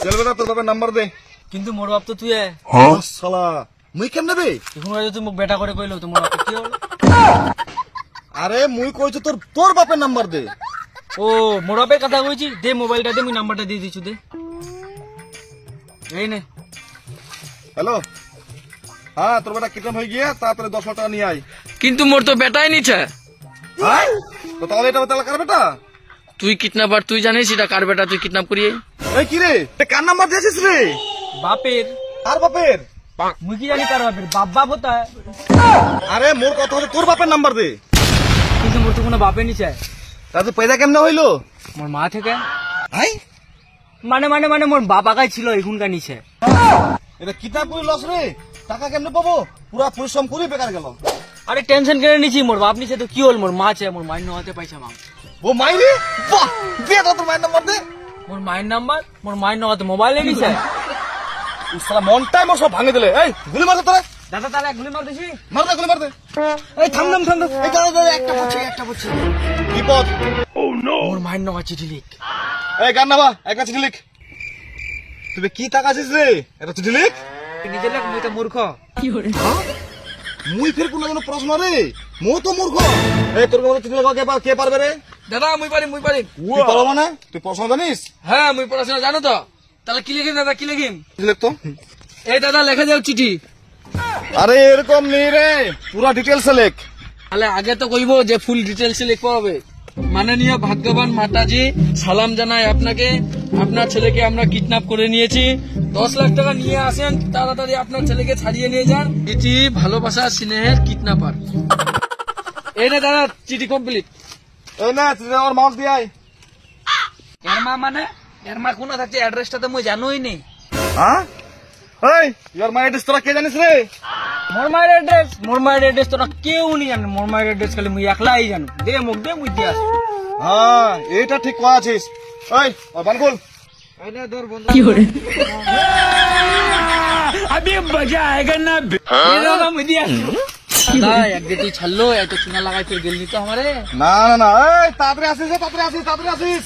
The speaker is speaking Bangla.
চল বেটা তোর বাপের নাম্বার দে। কিন্তু মোর বাপ তো তুই শালা মুই কেমনে বে? এখন তুই মোক বেটা করে কইলো তো মোর বাপ কি হলো? আরে মুই কইছো তোর বাপের নাম্বার দে। ও মোর বাপের কথা কইছি, দে মোবাইলটা দে, মুই নাম্বারটা দিয়ে দিছু দে। এই নে। হ্যালো, হ্যাঁ তোর বেটা কিডন্যাপ হয়ে গিয়ে তাড়াতাড়ি 10 লাখ টাকা নিয়ে আয়। কিন্তু মোর তো বেটাই নিছে। হ্যাঁ তো তাহলে এটা কার বেটা? তুই কিডন্যাপার, তুই জানিস এটা কার বেটা, তুই কিডন্যাপ করিয়ে। এই কি রে, কার নাম্বার দিয়েছিস রে? বাপের। আর বাপের? মুই কি জানি কার বাপের, বাপ বাপ হতা। আরে মোর কথা হচ্ছে তোর বাপের নাম্বার দে। কিন্তু মোর তো কোনো বাপে নিছে। তাতে পয়দা কেমনে হইলো? মোর মা থেকে। হাই মানে মানে মানে মোর বাপ আগাই ছিল, এখনকার নিছে। এটা কিডন্যাপ করে লস রে, টাকা কেমনে পাবো? পুরা পরিশ্রম করে বেকার গেল। আরে টেনশন করে নিছি, মোর বাপ নিছে তো কি হল, মোর মা আছে, মোর মায়ের নামাতে পয়সা মাং। ও মাইরে বাহ, দে তো তোর মায়ের নাম্বার দে। মোর মায়ের নাম্বার, মোর মায়ের নামাতে মোবাইলে নিছে। শালা মনটাই মোর সব ভাঙে দিলে। এই গুলি মার তোরা। দাদা তাহলে গুলি মার দিছি। মার দে গুলি মার দে। এই থাম এই দাঁড়া একটা পড়ছে। বিপদ। ও নো। মোর মায়ের নামা চিঠি লিখ। এই গান নাবা, একটা চিঠি লিখ। তুই কি টাকা আছিস রে? এটা চিঠি লিখ। নিজে লেখ, মুই তো মূর্খ। কি করে? মুই ফের কোন প্রশ্ন রে? মো তো মূর্খ। এই তোর মধ্যে চিঠি লেখা কে পারবে রে? দাদা মুই পারি। তুই পারো মানে? তুই প্রশ্ন জানিস? হ্যাঁ মুই পড়াশোনা জানো তো। তাহলে কি লিখিম দাদা, কি লিখিম? লিখ তো। এই দাদা লেখা যাও চিঠি। আরে এরকম নেই রে, পুরা ডিটেলস লেখ। তাহলে আগে তো কইবো যে ফুল ডিটেলস লিখতে হবে। মাননীয় ভাগ্যবান মাতাজি, সালাম জানাই আপনাকে। আপনার ছেলেকে আমরা কিডন্যাপ করে নিয়েছি। 10 লাখ টাকা নিয়ে আসেন, তাড়াতাড়ি আপনার ছেলেকে ছাড়িয়ে নিয়ে যান। এটি ভালোবাসা স্নেহের কিডন্যাপার। এই না দাদা চিঠি কমপ্লিট। এই না তুই আমার মাউস দিয়ে আয়। এর মা মানে? এর মা কোন থাকছে, অ্যাড্রেসটা তো মুই জানোই নেই। হ্যাঁ এই ইয়ার মাই এড্রেস তোরা কে জানিস রে? মোর মায়ের অ্যাড্রেস তোরা কেউ নি জানে। মোর মায়ের অ্যাড্রেস খালি মুই একলাই জানো। দে মুখ দে, মুই দিয়ে আসি। হ্যাঁ এটা ঠিক করা আছিস। ওই বানকুল কি করে अभी मजा आएगा ना। मुई দিয়ে আসি। দাদা একদিন তুই ছাড়লো, এত চুনা লাগাই ফের গেলি তো আমারে। না এই তাড়াতাড়ি আসিস।